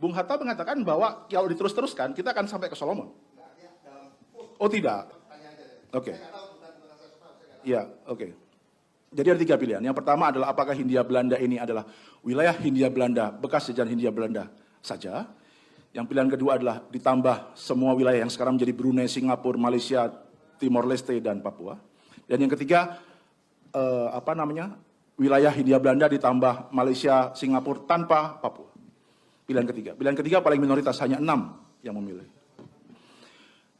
Bung Hatta mengatakan bahwa kalau diterus-teruskan kita akan sampai ke Solomon. Oh tidak. Oke. Ya, oke. Jadi ada 3 pilihan. Yang pertama adalah apakah Hindia Belanda ini adalah wilayah Hindia Belanda, bekas jajahan Hindia Belanda saja. Yang pilihan kedua adalah ditambah semua wilayah yang sekarang menjadi Brunei, Singapura, Malaysia, Timor Leste, dan Papua. Dan yang ketiga, wilayah Hindia Belanda ditambah Malaysia, Singapura tanpa Papua. Pilihan ketiga. Pilihan ketiga paling minoritas, hanya 6 yang memilih.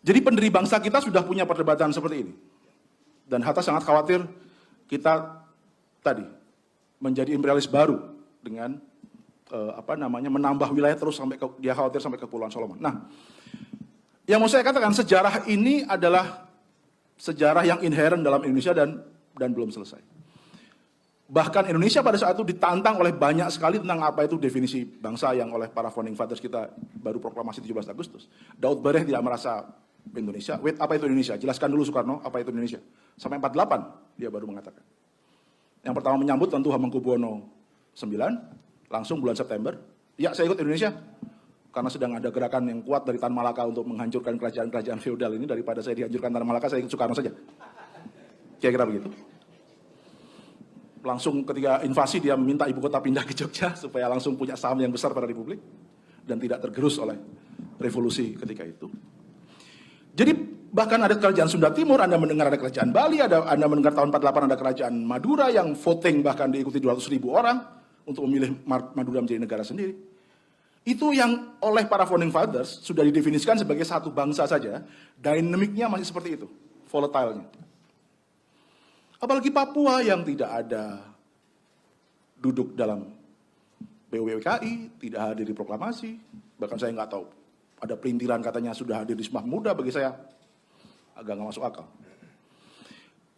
Jadi pendiri bangsa kita sudah punya perdebatan seperti ini. Dan Hatta sangat khawatir kita tadi menjadi imperialis baru dengan menambah wilayah terus sampai dia khawatir sampai ke Kepulauan Solomon. Nah, yang mau saya katakan sejarah ini adalah sejarah yang inherent dalam Indonesia dan belum selesai. Bahkan Indonesia pada saat itu ditantang oleh banyak sekali tentang apa itu definisi bangsa yang oleh para founding fathers kita baru proklamasi 17 Agustus. Daud Bareh tidak merasa Indonesia. Wait, apa itu Indonesia? Jelaskan dulu Soekarno, apa itu Indonesia? Sampai 48 dia baru mengatakan. Yang pertama menyambut tentu Hamengkubuwono 9. Langsung bulan September, ya saya ikut Indonesia, karena sedang ada gerakan yang kuat dari Tan Malaka untuk menghancurkan kerajaan-kerajaan feodal ini, daripada saya dihancurkan Tan Malaka, saya ikut Soekarno saja. Kira-kira begitu. Langsung ketika invasi dia meminta ibu kota pindah ke Jogja, supaya langsung punya saham yang besar pada Republik, dan tidak tergerus oleh revolusi ketika itu. Jadi bahkan ada kerajaan Sunda Timur, Anda mendengar ada kerajaan Bali, Anda mendengar tahun 48 ada kerajaan Madura yang voting bahkan diikuti 200.000 orang, untuk memilih Madura menjadi negara sendiri. Itu yang oleh para founding fathers sudah didefinisikan sebagai satu bangsa saja, dinamiknya masih seperti itu, volatile-nya. Apalagi Papua yang tidak ada duduk dalam PUBWKI, tidak hadir di proklamasi, bahkan saya nggak tahu, ada pelintiran katanya sudah hadir di Sumpah Pemuda, bagi saya agak nggak masuk akal.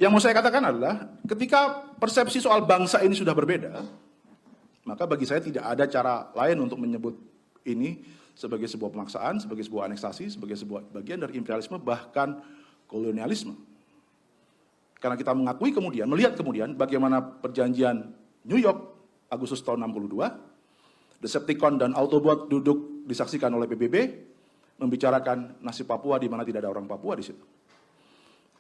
Yang mau saya katakan adalah, ketika persepsi soal bangsa ini sudah berbeda, maka bagi saya tidak ada cara lain untuk menyebut ini sebagai sebuah pemaksaan, sebagai sebuah aneksasi, sebagai sebuah bagian dari imperialisme, bahkan kolonialisme. Karena kita mengakui kemudian, melihat kemudian bagaimana perjanjian New York Agustus tahun 62, Decepticon dan Autobot duduk disaksikan oleh PBB, membicarakan nasib Papua di mana tidak ada orang Papua di situ.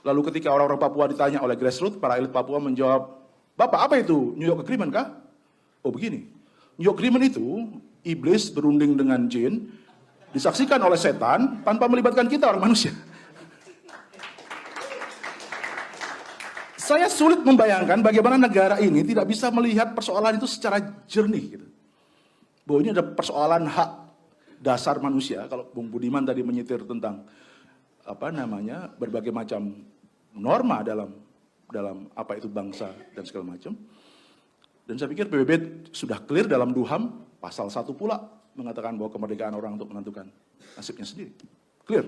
Lalu ketika orang-orang Papua ditanya oleh grassroots, para elit Papua menjawab, Bapak apa itu New York Agreement kah? Oh begini, New York Agreement itu iblis berunding dengan jin, disaksikan oleh setan tanpa melibatkan kita orang manusia. Saya sulit membayangkan bagaimana negara ini tidak bisa melihat persoalan itu secara jernih. Gitu. Bahwa ini ada persoalan hak dasar manusia. Kalau Bung Budiman tadi menyetir tentang berbagai macam norma dalam apa itu bangsa dan segala macam. Dan saya pikir PBB sudah clear dalam DUHAM, pasal 1 pula mengatakan bahwa kemerdekaan orang untuk menentukan nasibnya sendiri. Clear.